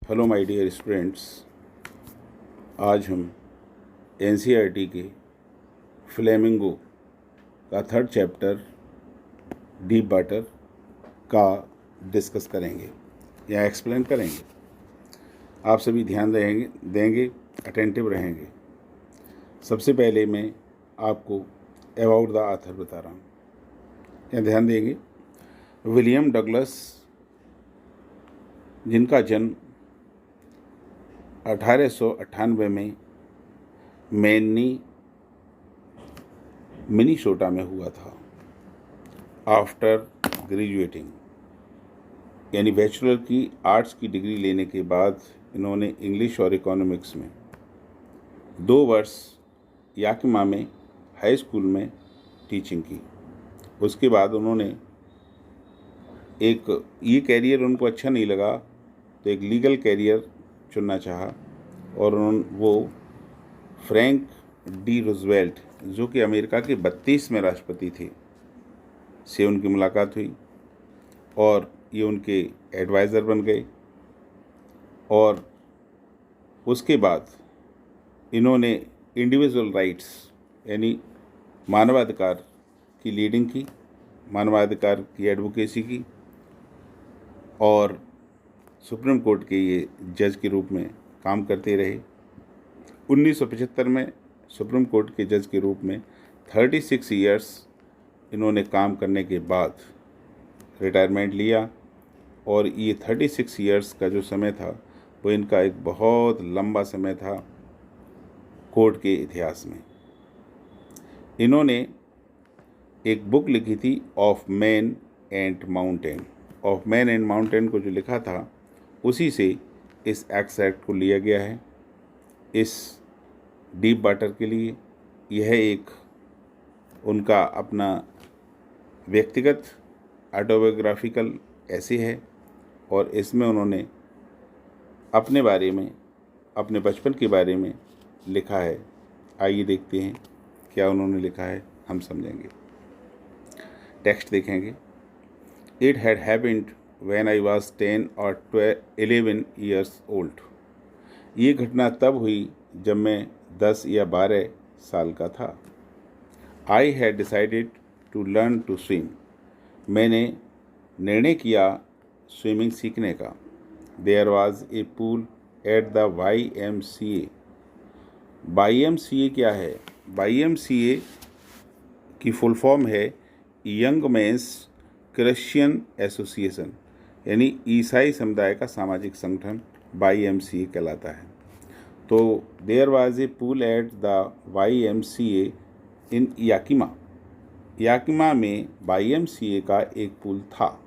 Hello my dear students. आज हम NCERT के फ्लेमिंगो का थर्ड चैप्टर डीप वाटर का डिस्कस करेंगे या एक्सप्लेन करेंगे। आप सभी ध्यान देंगे, अटेंटिव रहेंगे। सबसे पहले मैं आपको अबाउट द ऑथर बता रहा हूँ, या ध्यान देंगे। विलियम डगलस, जिनका जन्म 1898 में मैनी मिनीसोटा में हुआ था। आफ्टर ग्रेजुएटिंग यानी बैचलर की आर्ट्स की डिग्री लेने के बाद इन्होंने इंग्लिश और इकोनॉमिक्स में 2 वर्ष याकिमा में हाई स्कूल में टीचिंग की। उसके बाद उन्होंने ये कैरियर उनको अच्छा नहीं लगा तो एक लीगल कैरियर चुनना चाहा और वो फ्रैंक डी रूजवेल्ट, जो कि अमेरिका के 32वें राष्ट्रपति थे, से उनकी मुलाकात हुई और ये उनके एडवाइज़र बन गए। और उसके बाद इन्होंने इंडिविजुअल राइट्स यानी मानवाधिकार की लीडिंग की, मानवाधिकार की एडवोकेसी की और सुप्रीम कोर्ट के ये जज के रूप में काम करते रहे। 1975 में सुप्रीम कोर्ट के जज के रूप में 36 ईयर्स इन्होंने काम करने के बाद रिटायरमेंट लिया और ये 36 ईयर्स का जो समय था वो इनका एक बहुत लंबा समय था कोर्ट के इतिहास में। इन्होंने एक बुक लिखी थी of man and mountain. Of man and mountain को जो लिखा था उसी से इस एक्सट्रैक्ट को लिया गया है। इस डीप वाटर के लिए यह एक उनका अपना व्यक्तिगत ऑटोबायोग्राफिकल ऐसे है और इसमें उन्होंने अपने बारे में, अपने बचपन के बारे में लिखा है। आइए देखते हैं क्या उन्होंने लिखा है, हम समझेंगे। टेक्स्ट देखेंगे। It had happened when I was 10 और 11 ईयर्स ओल्ड। ये घटना तब हुई जब मैं 10 या 12 साल का था। I had decided to learn to swim. मैंने निर्णय किया स्विमिंग सीखने का। There was a pool at the YMCA। YMCA क्या है? YMCA की फुल फॉर्म है यंग मेंस क्रिश्चियन एसोसिएशन, यानी ईसाई समुदाय का सामाजिक संगठन YMCA कहलाता है। तो there was a pool at the YMCA in Yakima. Yakima में YMCA का एक पूल था।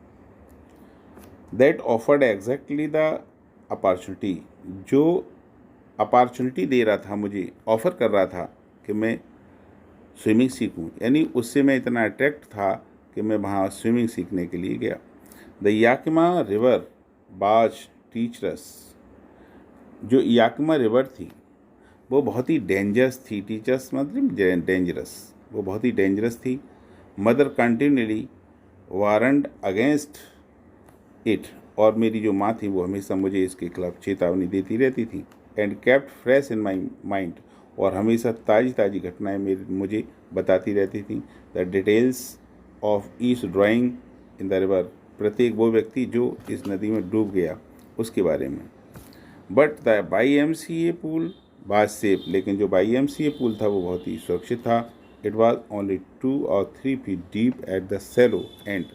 That offered exactly the opportunity, जो अपॉर्चुनिटी दे रहा था, मुझे ऑफ़र कर रहा था कि मैं स्विमिंग सीखूं, यानी उससे मैं इतना अट्रैक्ट था कि मैं वहाँ स्विमिंग सीखने के लिए गया। The Yakima river was teachers. जो याकिमा रिवर थी वो बहुत ही डेंजरस थी। टीचर्स मतलब डेंजरस, वो बहुत ही डेंजरस थी। Mother continually warrant against it, और मेरी जो माँ थी वो हमेशा मुझे इसके खिलाफ चेतावनी देती रहती थी। And kept fresh in my mind, और हमेशा ताज़ी ताज़ी घटनाएं मुझे बताती रहती थी। The details of each drawing in the river, प्रत्येक वो व्यक्ति जो इस नदी में डूब गया उसके बारे में। But the YMCA pool was safe, लेकिन जो YMCA पूल था वो बहुत ही सुरक्षित था। इट वॉज ओनली 2 और 3 feet deep at the shallow end.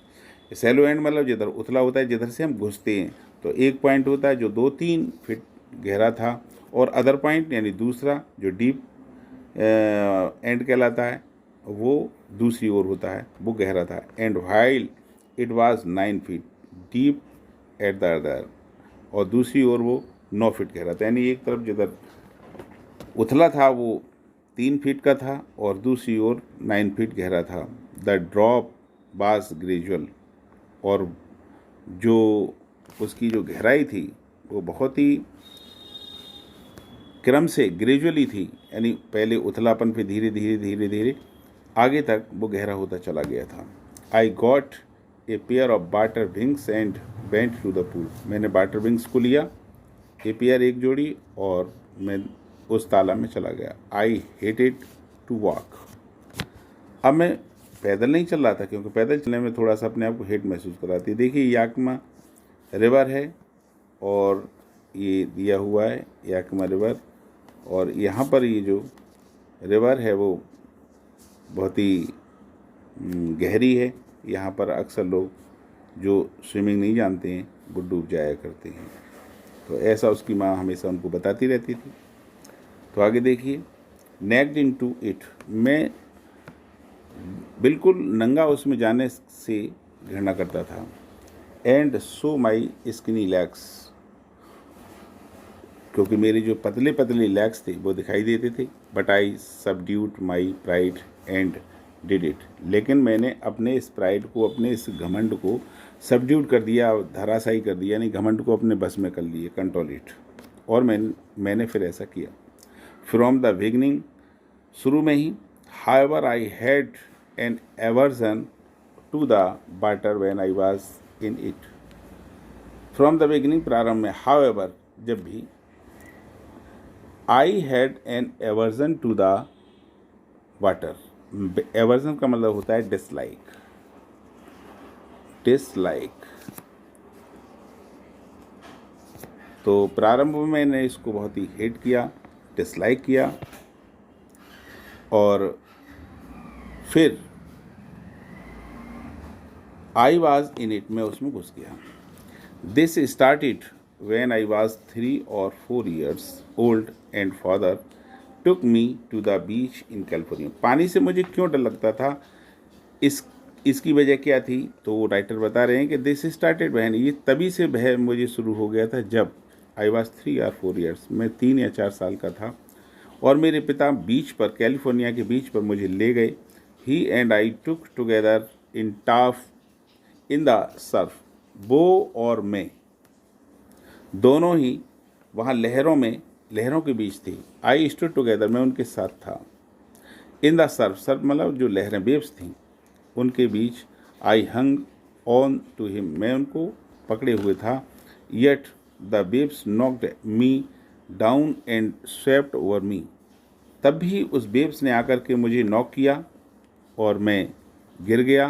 Shallow end मतलब जिधर उथला होता है, जिधर से हम घुसते हैं, तो एक पॉइंट होता है जो 2-3 फीट गहरा था और अदर पॉइंट यानी दूसरा जो डीप एंड कहलाता है वो दूसरी ओर होता है, वो गहरा था। And while it was 9 feet deep at the other, और दूसरी ओर वो 9 फीट गहरा था। यानी एक तरफ जिधर उथला था वो 3 फीट का था और दूसरी ओर 9 फीट गहरा था। द ड्रॉप वाज ग्रेजुअल, और जो उसकी जो गहराई थी वो बहुत ही क्रम से ग्रेजुअली थी, यानी पहले उथलापन पे धीरे धीरे धीरे धीरे आगे तक वो गहरा होता चला गया था। I got a pair of water wings and went to the pool. मैंने वाटर विंग्स को लिया APR एक जोड़ी और मैं उस तालाब में चला गया। I hated to walk. अब मैं पैदल नहीं चल रहा था, क्योंकि पैदल चलने में थोड़ा सा अपने आप को हेट महसूस कराती है। देखिए याकमा रिवर है और ये दिया हुआ है याकमा रिवर, और यहाँ पर ये जो रिवर है वो बहुत ही गहरी है। यहाँ पर अक्सर लोग जो स्विमिंग नहीं जानते हैं वो डूब जाया करते हैं। तो ऐसा उसकी माँ हमेशा उनको बताती रहती थी। तो आगे देखिए, नेक्ड इन टू इट, मैं बिल्कुल नंगा उसमें जाने से घृणा करता था। And so my skinny legs, क्योंकि मेरे जो पतले पतले लेग्स थे वो दिखाई देते थे। But I subdued my pride and did it, लेकिन मैंने अपने इस प्राइड को, अपने इस घमंड को सबड्यूड कर दिया, धराशायी कर दिया, यानी घमंड को अपने बस में कर लिए, कंट्रोल इट। और मैंने फिर ऐसा किया। फ्रॉम द बिगनिंग, शुरू में ही, however I had an aversion to the water when I was in it. From the beginning, प्रारंभ में, हाउएवर जब भी, I had an aversion to the water. Aversion का मतलब होता है डिसलाइक। तो प्रारंभ में मैंने इसको बहुत ही हेट किया, डिसलाइक किया, और फिर आई वॉज इन इट, मैं उसमें घुस गया। This started when I was 3 or 4 years old and father took me to the beach in California। पानी से मुझे क्यों डर लगता था, इसकी वजह क्या थी? तो राइटर बता रहे हैं कि दिस स्टार्टेड when, ये तभी से भय मुझे शुरू हो गया था जब I was 3 or 4 years, मैं 3 या 4 साल का था, और मेरे पिता बीच पर, कैलिफोर्निया के बीच पर मुझे ले गए। He and I took together in the surf, वो और मैं दोनों ही वहाँ लहरों के बीच थी। आई स्टूड टुगेदर, मैं उनके साथ था। इन द सर्फ मतलब जो लहरें, वेव्स थीं, उनके बीच। आई हंग ऑन टू हिम, मैं उनको पकड़े हुए था। Yet the waves knocked me down and swept over me, तब भी उस वेव्स ने आकर के मुझे नॉक किया और मैं गिर गया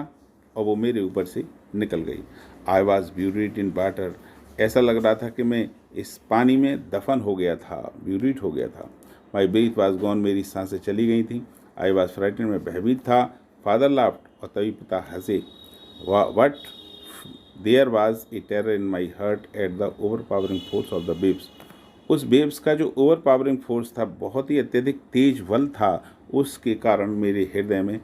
और वो मेरे ऊपर से निकल गई। I was buried in water, ऐसा लग रहा था कि मैं इस पानी में दफन हो गया था, ब्यूरिड हो गया था। माई ब्रीथ वाज गॉन, मेरी सांसें चली गई थी। आई वाज फ्राइटेंड, मैं भयभीत था। फादर लाफ्ड, और तभी पिता हंसे। But there was a terror in my heart at the overpowering force of the waves, उस वेव्स का जो ओवर पावरिंग फोर्स था, बहुत ही अत्यधिक तेज बल था, उसके कारण मेरे हृदय में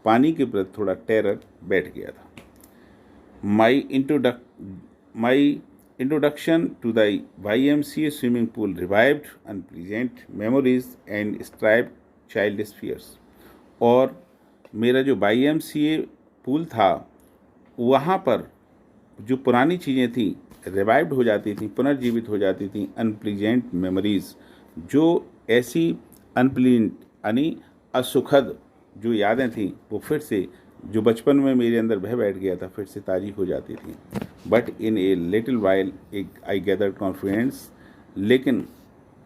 पानी के प्रति थोड़ा टेरर बैठ गया था। माई introduction to the YMCA swimming pool revived unpleasant memories and stripped childish fears। और मेरा जो YMCA पूल था, वहाँ पर जो पुरानी चीज़ें थी रिवाइव्ड हो जाती थी, पुनर्जीवित हो जाती थी। अनप्लीजेंट मेमोरीज, जो ऐसी अनप्लीजेंट यानी असुखद जो यादें थी, वो फिर से, जो बचपन में मेरे अंदर भय बैठ गया था, फिर से ताज़ी हो जाती थी। But in a little while I gathered confidence, लेकिन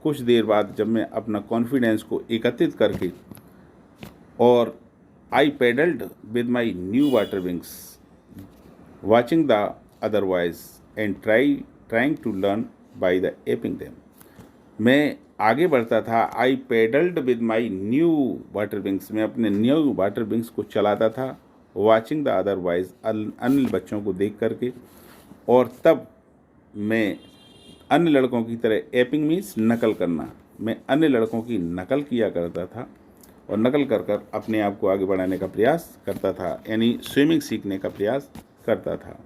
कुछ देर बाद जब मैं अपना कॉन्फिडेंस को एकत्रित करके, और I paddled with my new water wings watching the otherwise and trying to learn by the aping them, मैं आगे बढ़ता था। I paddled with my new water wings, मैं अपने न्यू वाटर विंग्स को चलाता था। वॉचिंग द अदरवाइज, अन्य बच्चों को देख करके, और तब मैं अन्य लड़कों की तरह, एपिंग मीन्स नकल करना, मैं अन्य लड़कों की नकल किया करता था, और नकल कर कर अपने आप को आगे बढ़ाने का प्रयास करता था, यानी स्विमिंग सीखने का प्रयास करता था।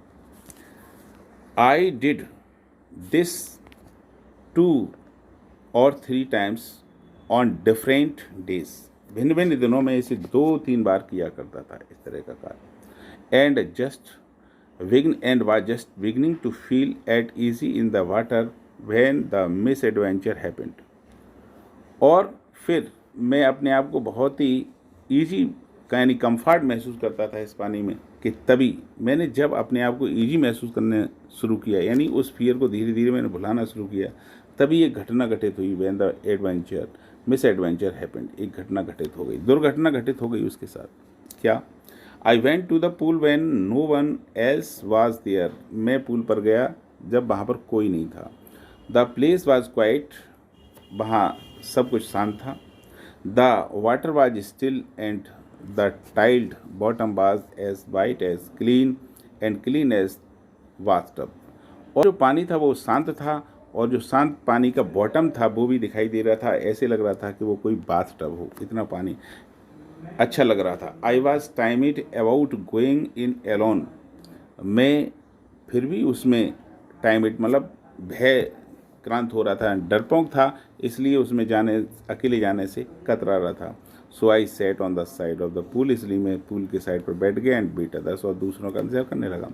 I did this 2 or 3 times on different days, भिन्न भिन्न दिनों में इसे 2-3 बार किया करता था इस तरह का कार्य। and was just beginning to feel at easy in the water when the misadventure happened। और फिर मैं अपने आप को बहुत ही ईजी, यानी कंफर्ट महसूस करता था इस पानी में, कि तभी मैंने जब अपने आप को ईजी महसूस करने शुरू किया, यानी उस फियर को धीरे धीरे मैंने भुलाना शुरू किया, तभी एक घटना घटित हुई, when the adventure miss adventure happened, एक घटना घटित हो गई, दुर्घटना घटित हो गई उसके साथ। क्या? I went to the pool when no one else was there, मैं पूल पर गया जब वहाँ पर कोई नहीं था। द प्लेस वाज क्वाइट, वहाँ सब कुछ शांत था। The water was still and the tiled bottom was as white as clean and clean as bathtub, और जो पानी था वो शांत था, और जो शांत पानी का बॉटम था वो भी दिखाई दे रहा था, ऐसे लग रहा था कि वो कोई बाथटब हो, इतना पानी अच्छा लग रहा था। I was timid about going in alone, मैं फिर भी उसमें टाइमिड मतलब भय क्रांत हो रहा था, डरपोक था, इसलिए उसमें जाने अकेले जाने से कतरा रहा था। So I sat on the side of the pool, इसलिए मैं पूल के साइड पर बैठ गया एंड वेट अदर्स, और दूसरों का इंतजार करने लगा।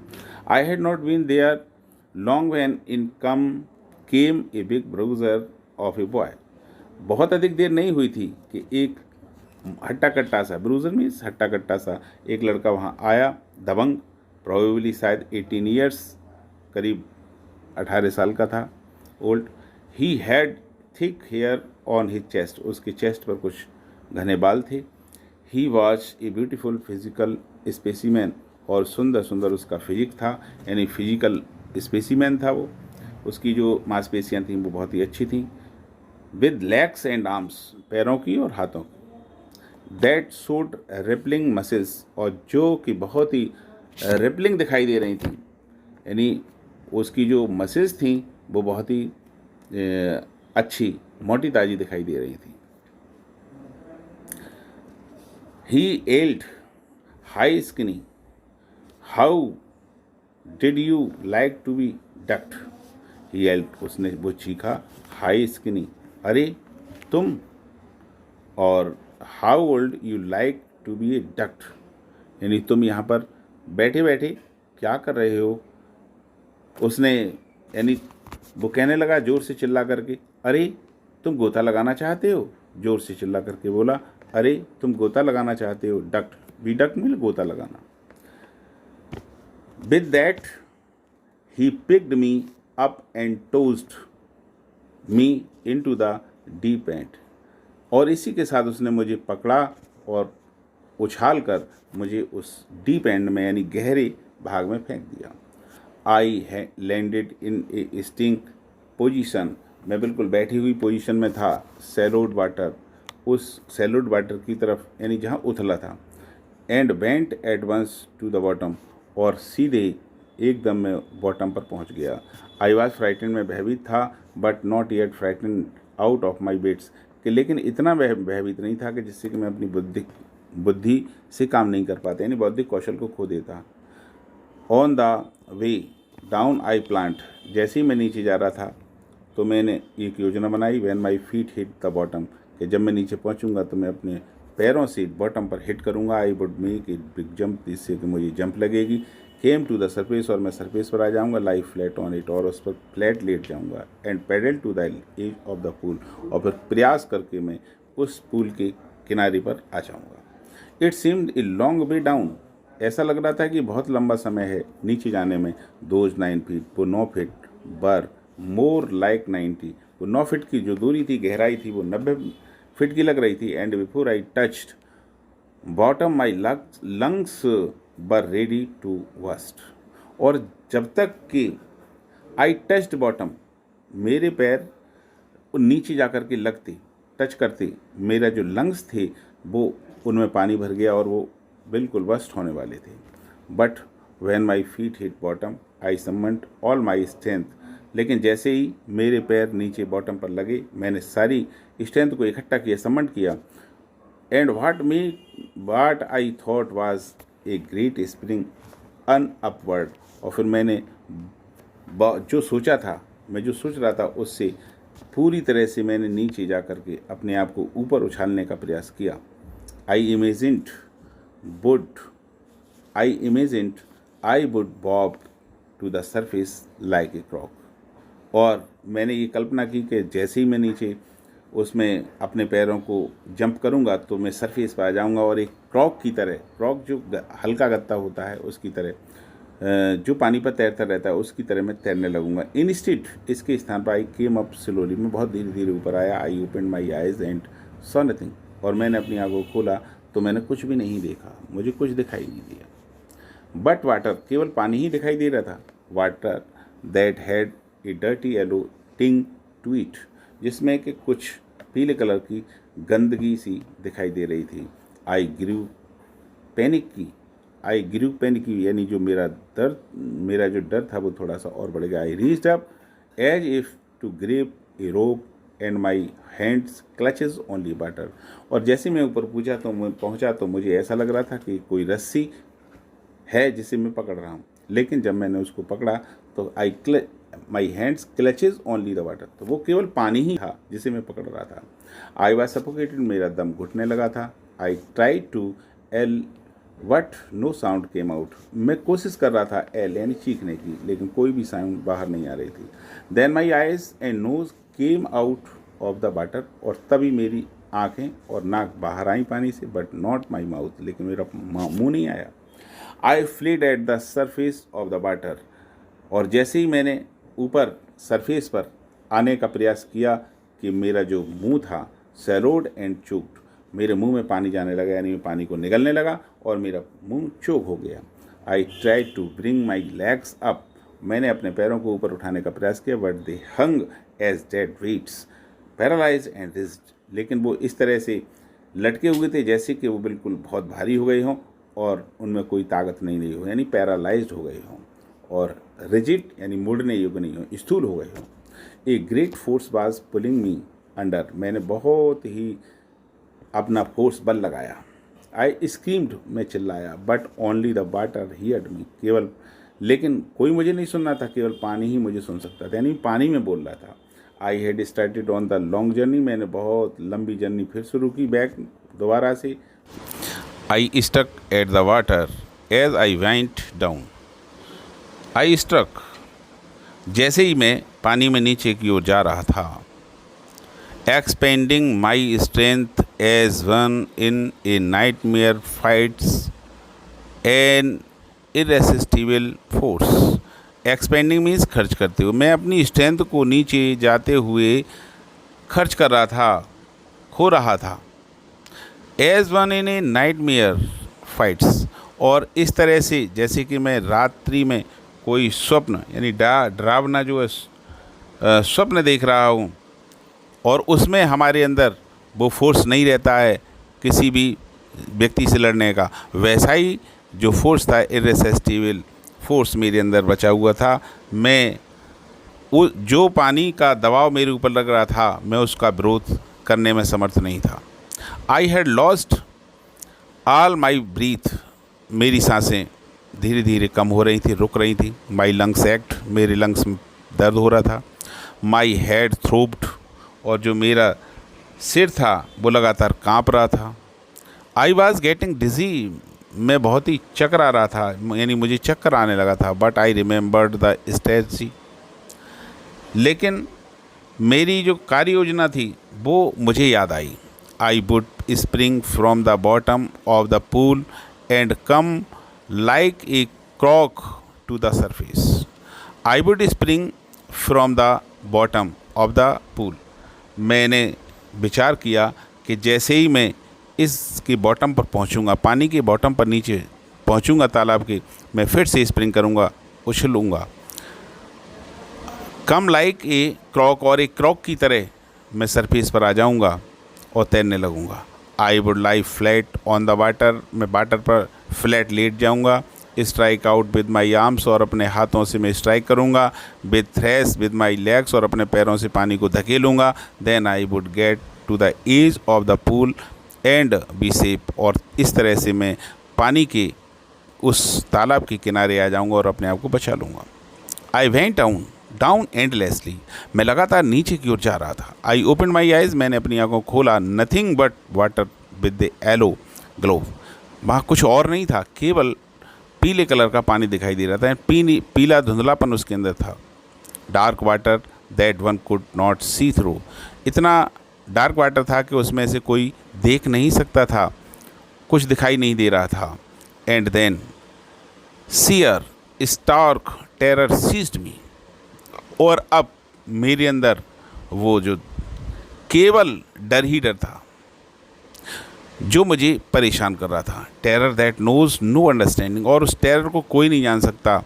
I had not been there long when in came a big bruiser of a boy, बहुत अधिक देर नहीं हुई थी कि एक हट्टा कट्टा सा, ब्रूजर मीन्स हट्टा कट्टा सा, एक लड़का वहाँ आया, दबंग, प्रोबेबली शायद 18 ईयर्स, करीब 18 साल का था, old. He had thick hair on his chest, उसके चेस्ट पर कुछ घने बाल थे। He was a beautiful physical specimen, और सुंदर सुंदर उसका फिजिक था, यानी फिजिकल स्पेसिमैन था वो, उसकी जो मांसपेशियाँ थीं वो बहुत ही अच्छी थीं। विद लेग्स एंड आर्म्स, पैरों की और हाथों की। दैट शोड रिपलिंग मसल्स, और जो कि बहुत ही रिपलिंग दिखाई दे रही थी, यानी उसकी जो मसल्स थी वो बहुत ही अच्छी मोटी ताजी दिखाई दे रही थी। He yelled hi skinny, how did you like to be ducked, he yelled, उसने वो चीखा, हाई स्किनी, अरे तुम, और how old you like to be a ducked, यानी तुम यहाँ पर बैठे बैठे क्या कर रहे हो। उसने, यानी वो कहने लगा जोर से चिल्ला करके, अरे तुम गोता लगाना चाहते हो, जोर से चिल्ला करके बोला, अरे तुम गोता लगाना चाहते हो, डक्ट, बी डक्ट मीन गोता लगाना। With that he picked me up and tossed me into the deep end, और इसी के साथ उसने मुझे पकड़ा और उछाल कर मुझे उस डीप एंड में, यानी गहरे भाग में फेंक दिया। आई है landed in A sting position, मैं बिल्कुल बैठी हुई पोजीशन में था, सैलोड वाटर, उस सैलोड वाटर की तरफ, यानी जहाँ उथला था। And went at once to the bottom, और सीधे एकदम में बॉटम पर पहुँच गया। आई वॉज फ्राइटेंड, मैं भयभीत था, but not yet frightened out of my wits, कि लेकिन इतना भयभीत नहीं था कि जिससे कि मैं अपनी बुद्धि से काम नहीं कर पाता, यानी बौद्धिक कौशल को खो देता। On the way down I plant, जैसे ही मैं नीचे जा रहा था तो मैंने एक योजना बनाई, when my feet hit the bottom, कि जब मैं नीचे पहुंचूंगा तो मैं अपने पैरों से बॉटम पर हिट करूंगा। I would make a big jump, जिससे कि मुझे जंप लगेगी। केम टू द सरफेस, और मैं सरफेस पर आ जाऊंगा। लाई फ्लैट ऑन इट, और उस पर फ्लैट लेट जाऊंगा। And paddle to the edge of the pool, और फिर प्रयास करके मैं उस पूल के किनारे पर आ जाऊंगा। It seemed a long way down, ऐसा लग रहा था कि बहुत लंबा समय है नीचे जाने में। दोज 9 फीट, वो 9 फीट, बर मोर लाइक 90, वो 9 फीट की जो दूरी थी, गहराई थी, वो 90 फीट की लग रही थी। And before I touched bottom my lungs were ready to burst, और जब तक कि आई टच्ड बॉटम, मेरे पैर नीचे जाकर के लगते, टच करते, मेरा जो लंग्स थे वो, उनमें पानी भर गया और वो बिल्कुल बस्ट होने वाले थे। But when my feet hit bottom I summoned all my strength, लेकिन जैसे ही मेरे पैर नीचे बॉटम पर लगे, मैंने सारी स्ट्रेंथ को इकट्ठा किया, समन्ड किया। And what I thought was a great spring an upward, और फिर मैंने जो सोचा था, मैं जो सोच रहा था उससे पूरी तरह से मैंने नीचे जा कर के अपने आप को ऊपर उछालने का प्रयास किया। I imagined I would bob to the surface like a cork, और मैंने ये कल्पना की कि जैसे ही मैं नीचे उसमें अपने पैरों को जंप करूंगा तो मैं सरफेस पर आ जाऊंगा, और एक क्रॉक की तरह, क्रॉक जो हल्का गत्ता होता है उसकी तरह जो पानी पर तैरता रहता है उसकी तरह मैं तैरने लगूंगा। इंस्टेड, इसके स्थान पर आई केम अप स्लोली, मैं बहुत धीरे धीरे ऊपर आया। I open my eyes and saw nothing, और मैंने अपनी आंखों को खोला तो मैंने कुछ भी नहीं देखा, मुझे कुछ दिखाई नहीं दिया। बट वाटर, केवल पानी ही दिखाई दे रहा था। Water that had a dirty yellow टिंग टू इट, जिसमें कि कुछ पीले कलर की गंदगी सी दिखाई दे रही थी। आई ग्रू पैनिक, यानी जो मेरा जो डर था वो थोड़ा सा और बढ़ गया। I reached up as if to grasp a rope and my hands clutches only water, और जैसे मैं ऊपर पहुंचा तो मुझे ऐसा लग रहा था कि कोई रस्सी है जिसे मैं पकड़ रहा हूँ, लेकिन जब मैंने उसको पकड़ा तो माई hands clutches only the water, तो वो केवल पानी ही था जिसे मैं पकड़ रहा था। आई वॉज सफोकेटेड, मेरा दम घुटने लगा था। I try to yell but no sound came out, मैं कोशिश कर रहा था एल यानी चीखने की, लेकिन कोई भी साउंड बाहर नहीं आ रही थी। Then my eyes and nose came out of the water, और तभी मेरी आँखें और नाक बाहर आई पानी से, बट नॉट माई माउथ, लेकिन मेरा मुँह नहीं आया। I flailed at the surface of the water, और जैसे ही मैंने ऊपर सरफेस पर आने का प्रयास किया कि मेरा जो मुंह था सैरोड एंड चोक्ड, मेरे मुंह में पानी जाने लगा, यानी मैं पानी को निगलने लगा और मेरा मुंह चोक हो गया। I try to bring my legs up, मैंने अपने पैरों को ऊपर उठाने का प्रयास किया, but they hung as dead weights paralysed and rigid, लेकिन वो इस तरह से लटके हुए थे जैसे कि वो बिल्कुल बहुत भारी हो गए हों और उनमें कोई ताकत नहीं रही हो, यानी पैरालाइज्ड हो गए हों, और रिजिड यानी मुड़ने योग्य नहीं हो, स्थूल हो गए हों। A great force was pulling me under, मैंने बहुत ही अपना फोर्स बल लगाया। आई स्क्रीम्ड, मैं चिल्लाया, but only the water heard me, लेकिन कोई मुझे नहीं सुनना था, केवल पानी ही मुझे सुन सकता था, यानी पानी में बोल रहा था। I had started on the long journey, मैंने बहुत लंबी जर्नी फिर शुरू की बैक दोबारा से। I stuck at the water as I went down, I struck, जैसे ही मैं पानी में नीचे की ओर जा रहा था। Expending my strength as one in a nightmare fights an irresistible force, expending means खर्च करते हुए, मैं अपनी स्ट्रेंथ को नीचे जाते हुए खर्च कर रहा था, खो रहा था। As one in a nightmare fights, और इस तरह से जैसे कि मैं रात्रि में कोई स्वप्न यानी डरावना जो है स्वप्न देख रहा हूँ, और उसमें हमारे अंदर वो फोर्स नहीं रहता है किसी भी व्यक्ति से लड़ने का, वैसा ही जो फोर्स था इरेसिस्टिबल फोर्स मेरे अंदर बचा हुआ था। मैं जो पानी का दबाव मेरे ऊपर लग रहा था, मैं उसका विरोध करने में समर्थ नहीं था। I had lost all my breath, मेरी सांसें धीरे धीरे कम हो रही थी, रुक रही थी। माई लंग्स एक्ट, मेरे लंग्स में दर्द हो रहा था। माई हेड थ्रोब्ड, और जो मेरा सिर था वो लगातार कांप रहा था। आई वॉज गेटिंग डिजी, मैं बहुत ही चकरा रहा था, यानी मुझे चक्कर आने लगा था। But I remembered the strategy, लेकिन मेरी जो कार्य योजना थी वो मुझे याद आई। I would spring from the bottom of the pool and come like a cork to the surface. I would spring from the bottom of the pool, मैंने विचार किया कि जैसे ही मैं इसके बॉटम पर पहुंचूंगा, पानी के बॉटम पर नीचे पहुंचूंगा तालाब के, मैं फिर से स्प्रिंग करूंगा, उछलूंगा। कम लाइक ए क्रॉक, और एक क्रॉक की तरह मैं सरफेस पर आ जाऊंगा और तैरने लगूंगा। I would lie flat on the water, मैं वाटर पर फ्लैट लेट जाऊंगा। Strike out with my arms, और अपने हाथों से मैं स्ट्राइक करूंगा। With thrash with my legs, और अपने पैरों से पानी को धकेलूंगा। Then I would get to the edge of the pool and be safe, और इस तरह से मैं पानी के उस तालाब के किनारे आ जाऊंगा और अपने आप को बचा लूँगा। आई वेंट डाउन एंडलेसली, मैं लगातार नीचे की ओर जा रहा था। आई ओपन माई आइज़, मैंने अपनी आंखों को खोला। Nothing but water with the yellow glow, वहाँ कुछ और नहीं था, केवल पीले कलर का पानी दिखाई दे रहा था, पीला धुंधलापन उसके अंदर था। Dark water that one could not see through, इतना डार्क वाटर था कि उसमें से कोई देख नहीं सकता था, कुछ दिखाई नहीं दे रहा था। And then sheer stark terror seized me, और अब मेरे अंदर वो जो केवल डर ही डर था जो मुझे परेशान कर रहा था। Terror that knows no understanding, और उस टेरर को कोई नहीं जान सकता,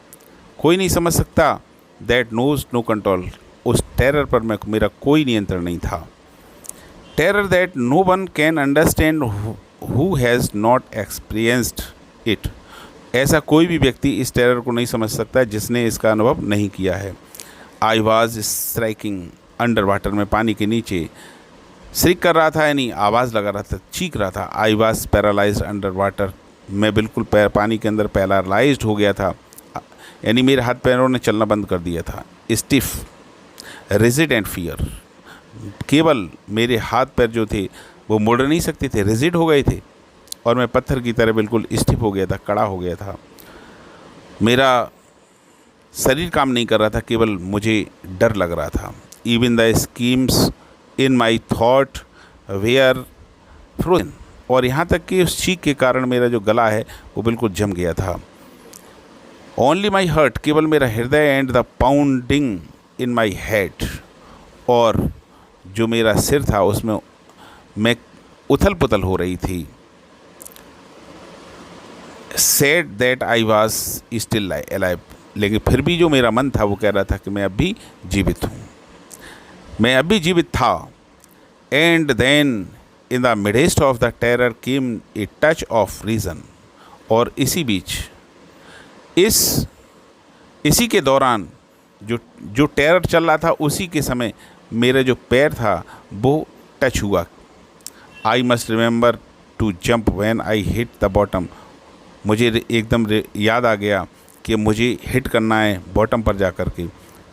कोई नहीं समझ सकता। दैट नोज नो कंट्रोल, उस टेरर पर मेरा कोई नियंत्रण नहीं था। Terror that no one can understand who has not experienced it, ऐसा कोई भी व्यक्ति इस टेरर को नहीं समझ सकता जिसने इसका अनुभव नहीं किया है। I was striking under water, में पानी के नीचे श्रिक कर रहा था, यानी आवाज़ लगा रहा था, चीख रहा था। I was paralysed under water, मैं बिल्कुल पानी के अंदर पैरालाइज्ड हो गया था, यानी मेरे हाथ पैरों ने चलना बंद कर दिया था। स्टिफ रिजिड एंड फियर, केवल मेरे हाथ पैर जो थे वो मुड़ नहीं सकते थे, रिजिड हो गए थे, और मैं पत्थर की तरह बिल्कुल स्टिफ हो गया था, कड़ा हो गया था। मेरा शरीर काम नहीं कर रहा था, केवल मुझे डर लग रहा था। Even the schemes in my thought were frozen, और यहाँ तक कि उस चीख के कारण मेरा जो गला है वो बिल्कुल जम गया था। ओनली माई हर्ट, केवल मेरा हृदय, and the pounding in my head, और जो मेरा सिर था उसमें मैं उथल पुथल हो रही थी। Said that I was still alive, लेकिन फिर भी जो मेरा मन था वो कह रहा था कि मैं अब भी जीवित हूँ, मैं अब भी जीवित था। And then in the midst of the terror came a touch of reason, और इसी बीच इसी के दौरान जो टेरर चल रहा था उसी के समय मेरा जो पैर था वो टच हुआ। I must remember to jump when I hit the bottom, मुझे एकदम याद आ गया कि मुझे हिट करना है बॉटम पर जा कर के।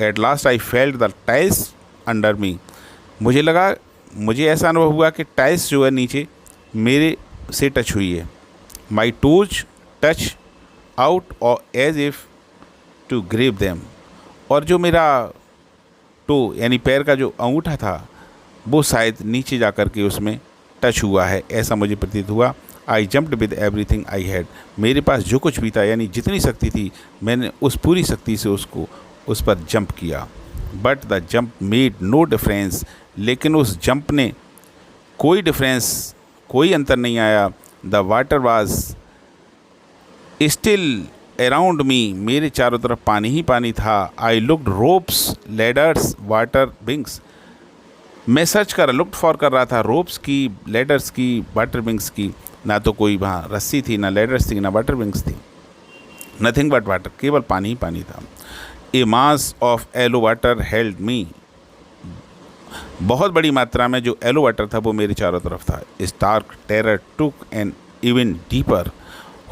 At last I felt the tiles under मी, मुझे ऐसा अनुभव हुआ कि टाइल्स जो है नीचे मेरे से टच हुई है। माई टोज टच आउट और as if to grasp them, और जो मेरा टो यानी पैर का जो अंगूठा था वो शायद नीचे जा कर के उसमें टच हुआ है, ऐसा मुझे प्रतीत हुआ। आई jumped with everything I had, मेरे पास जो कुछ भी था यानी जितनी शक्ति थी मैंने उस पूरी शक्ति से उस पर जंप किया। But the jump made no difference, लेकिन उस जंप ने कोई अंतर नहीं आया। The water was still around me, मेरे चारों तरफ पानी ही पानी था। I looked ropes ladders water wings, मैं सर्च लुक्ड फॉर कर रहा था रोप्स की, लैडर्स की, वाटर विंग्स की। ना तो कोई वहाँ रस्सी थी, ना लैडर्स थी, ना वाटर विंग्स थी, नथिंग बट वाटर, केवल पानी ही पानी था। A mass of yellow water held me, बहुत बड़ी मात्रा में जो येलो वाटर था वो मेरे चारों तरफ था। Stark terror took an even deeper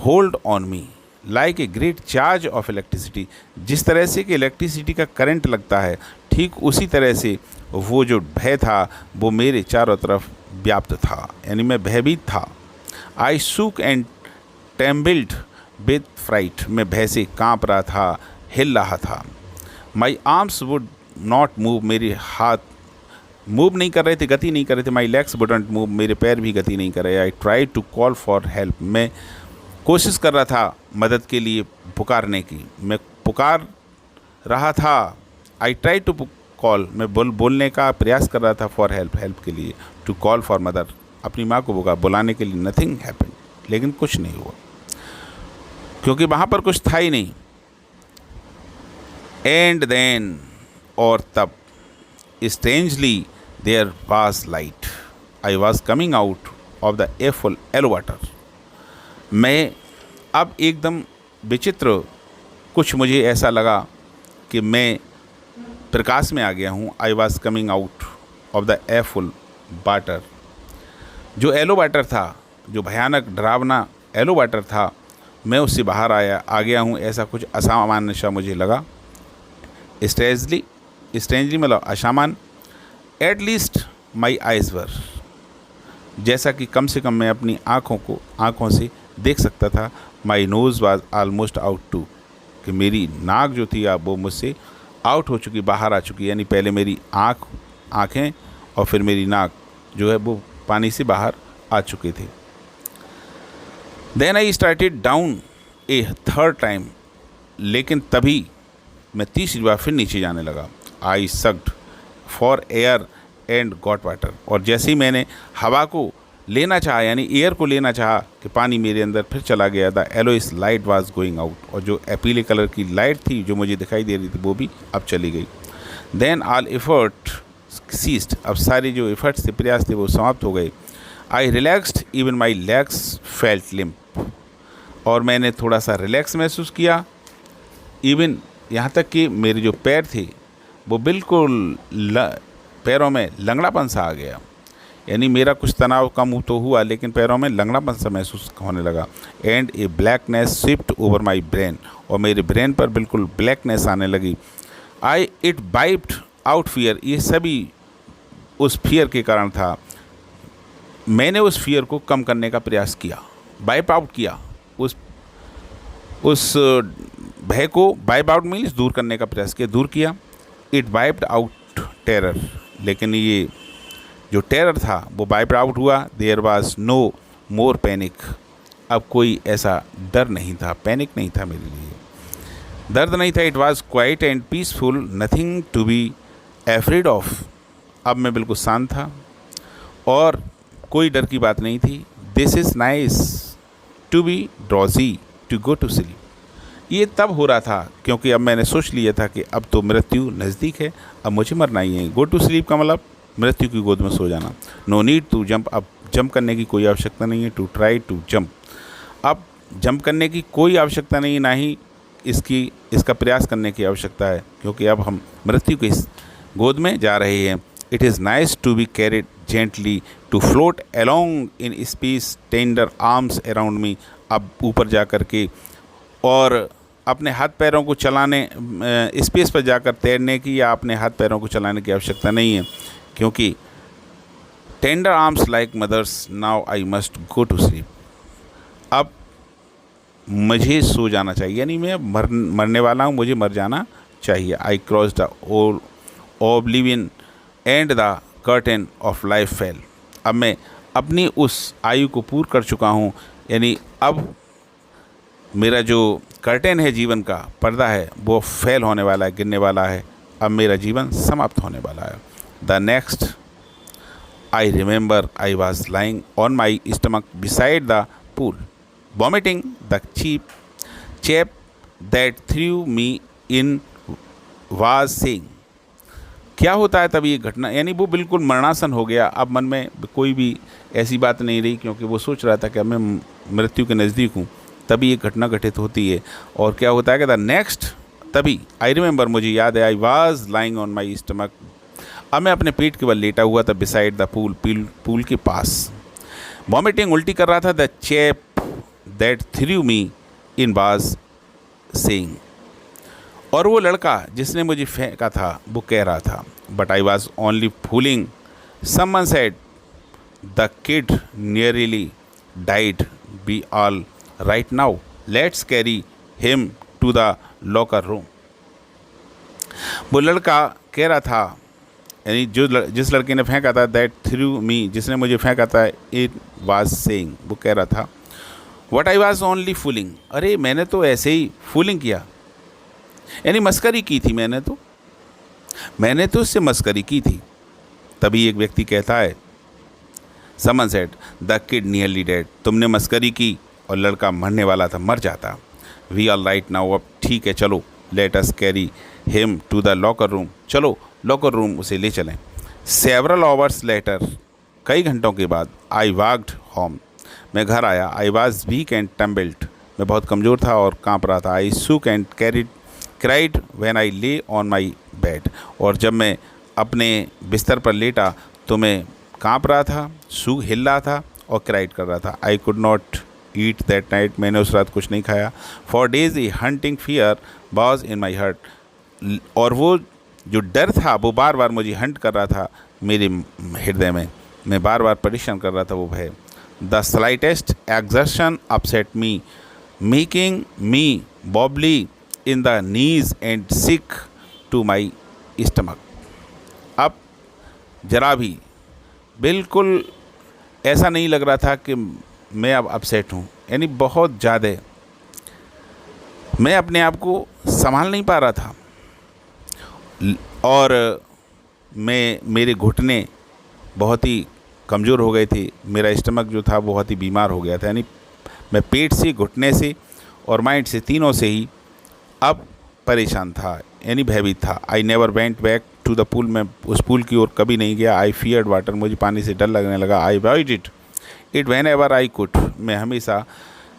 hold on me like a great charge of electricity, जिस तरह से कि इलेक्ट्रिसिटी का करंट लगता है ठीक उसी तरह से वो जो भय था वो मेरे चारों तरफ व्याप्त था, यानी मैं भयभीत था। आई सूक एंड टेम्बल्ड विद फ्राइट, मैं भय से काँप रहा था, हिल रहा था। My arms would not move, मेरे हाथ मूव नहीं कर रहे थे, गति नहीं कर रहे थे। माई लेग्स वुडंट मूव, मेरे पैर भी गति नहीं कर रहे। I try to call for help, मैं कोशिश कर रहा था मदद के लिए पुकारने की, मैं पुकार रहा था। आई ट्राई टू कॉल, मैं बोलने का प्रयास कर रहा था फॉर हेल्प के लिए। टू कॉल फॉर मदर, अपनी माँ को बुलाने के लिए। नथिंग हैपेंड, लेकिन कुछ नहीं हुआ क्योंकि वहाँ पर कुछ था ही नहीं। एंड देन, और तब strangely there was light, I was coming out of the awful yellow water, मैं अब एकदम विचित्र कुछ मुझे ऐसा लगा कि मैं प्रकाश में आ गया हूँ। I was coming out of the awful water, जो येलो वाटर था, जो भयानक डरावना येलो वाटर था, मैं उससे बाहर आ गया हूँ, ऐसा कुछ असामान्य सा मुझे लगा। स्ट्रेंजली मतलब असामान्य। एट लीस्ट माई आइज़ वर, जैसा कि कम से कम मैं अपनी आँखों से देख सकता था। My nose was almost out too, कि मेरी नाक जो थी वो मुझसे आउट हो चुकी, बाहर आ चुकी, यानी पहले मेरी आँखें और फिर मेरी नाक जो है वो पानी से बाहर आ चुके थे। Then I started down a third time, लेकिन तभी मैं तीसरी बार फिर नीचे जाने लगा। I sucked for air and got water, और जैसे ही मैंने हवा को लेना चाहा, यानी एयर को लेना चाहा, कि पानी मेरे अंदर फिर चला गया। The yellowish light was going out, और जो पीले कलर की लाइट थी जो मुझे दिखाई दे रही थी वो भी अब चली गई। देन ऑल एफर्ट सीज्ड, अब सारे जो एफर्ट्स थे, प्रयास थे, वो समाप्त हो गए। I relaxed even my legs felt limp, और मैंने थोड़ा सा रिलैक्स महसूस किया, इवन यहाँ तक कि मेरे जो पैर थे वो बिल्कुल पैरों में लंगड़ापन सा आ गया। यानी मेरा कुछ तनाव कम तो हुआ, लेकिन पैरों में लंगड़ापन सा महसूस होने लगा। And A blackness Swift over my brain, और मेरे ब्रेन पर बिल्कुल ब्लैकनेस आने लगी। आई इट वाइप्ड आउट फियर, ये सभी उस फियर के कारण था। मैंने उस फियर को कम करने का प्रयास किया, वाइप आउट किया, उस भय को वाइप आउट मीन्स दूर करने का प्रयास किया, दूर किया। इट वाइप्ड आउट टेरर, लेकिन ये जो टेरर था वो वाइप आउट हुआ। There was no more panic, अब कोई ऐसा डर नहीं था, पैनिक नहीं था, मेरे लिए दर्द नहीं था। It was quite and peaceful, nothing to be afraid of, अब मैं बिल्कुल शांत था और कोई डर की बात नहीं थी। This is nice to be drowsy to go to sleep, ये तब हो रहा था क्योंकि अब मैंने सोच लिया था कि अब तो मृत्यु नज़दीक है, अब मुझे मरना ही है। गो टू स्लीप का मतलब मृत्यु की गोद में सो जाना। नो नीड टू जंप, अब जंप करने की कोई आवश्यकता नहीं है। टू ट्राई टू जंप, अब जंप करने की कोई आवश्यकता नहीं, ना ही इसका प्रयास करने की आवश्यकता है, क्योंकि अब हम मृत्यु की गोद में जा रहे हैं। It is nice to be carried gently to float along in space tender arms around me, अब ऊपर जा कर के और अपने हाथ पैरों को चलाने, स्पेस पर जाकर तैरने की या अपने हाथ पैरों को चलाने की आवश्यकता नहीं है, क्योंकि tender arms like mothers, now I must go to sleep, अब मुझे सो जाना चाहिए, यानी मैं मरने वाला हूँ, मुझे मर जाना चाहिए। I crossed the oblivion and the curtain of life fell, अब मैं अपनी उस आयु को पूर्ण कर चुका हूँ, यानी अब मेरा जो कर्टेन है, जीवन का पर्दा है, वो फेल होने वाला है, गिरने वाला है, अब मेरा जीवन समाप्त होने वाला है। The next I remember I was lying on my stomach beside the pool vomiting the chap that through me in was saying, क्या होता है तब ये घटना, यानी वो बिल्कुल मरणासन हो गया, अब मन में कोई भी ऐसी बात नहीं रही, क्योंकि वो सोच रहा था कि अब मैं मृत्यु के नज़दीक हूँ, तभी ये घटना घटित होती है। और क्या होता है कि द नेक्स्ट, तभी आई रिमेंबर, मुझे याद है, I was lying on my stomach, अब मैं अपने पेट के बल लेटा हुआ था, बिसाइड द पूल, पूल के पास, वॉमिटिंग, उल्टी कर रहा था, the chap that through me in was saying, और वो लड़का जिसने मुझे फेंका था वो कह रहा था, but I was only fooling, someone said the kid nearly died, be all right now, let's carry him to the locker room, वो लड़का कह रहा था, यानी जिस लड़के ने फेंका था, दैट थ्रू मी, जिसने मुझे फेंका था, इट वाज सेइंग, वो कह रहा था, what I was only fooling, अरे मैंने तो ऐसे ही फूलिंग किया, यानी मस्करी की थी, मैंने तो उससे मस्करी की थी। तभी एक व्यक्ति कहता है, someone said the kid nearly dead, तुमने मस्करी की और लड़का मरने वाला था, मर जाता। वी आर राइट नाउ, अब ठीक है, चलो, let us carry him to the locker room, चलो लॉकर रूम उसे ले चलें। सेवरल आवर्स लेटर, कई घंटों के बाद, आई वॉकड होम, मैं घर आया। I was weak and tumbled, मैं बहुत कमज़ोर था और काँप रहा था। आई सूक एंड क्राइड व्हेन आई ले ऑन माई बेड, और जब मैं अपने बिस्तर पर लेटा तो मैं काँप रहा था, सूख हिल रहा था और क्राइड कर रहा था। I could not eat that night, मैंने उस रात कुछ नहीं खाया। For days A hunting fear was in my heart, और वो जो डर था वो बार बार मुझे हंट कर रहा था मेरे हृदय में, मैं बार बार परेशान कर रहा था वो भय। The slightest exertion upset me, making me wobbly in the knees and sick to my stomach, अब जरा भी बिल्कुल ऐसा नहीं लग रहा था कि मैं अब अपसेट हूँ, यानी बहुत ज़्यादा मैं अपने आप को संभाल नहीं पा रहा था और मेरे घुटने बहुत ही कमज़ोर हो गए थे। मेरा स्टमक जो था बहुत ही बीमार हो गया था, यानी मैं पेट से, घुटने से और माइंड से, तीनों से ही अब परेशान था, यानी भयभीत था। I never went back to the pool, मैं उस पूल की ओर कभी नहीं गया। आई फियर्ड वाटर, मुझे पानी से डर लगने लगा। I avoid it when ever I could, मैं हमेशा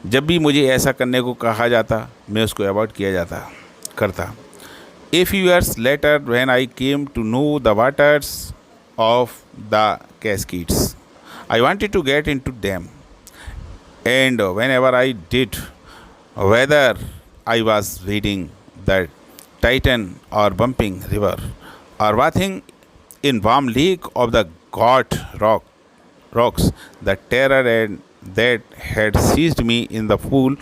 जब भी मुझे ऐसा करने को कहा जाता मैं उसको अवॉइड किया करता। A few years later, when I came to know the waters of the Cascades, I wanted to get into them, and whenever I did, whether I was wading the Titan or bumping river or bathing in warm lake of the rocks, the terror that had seized me in the pool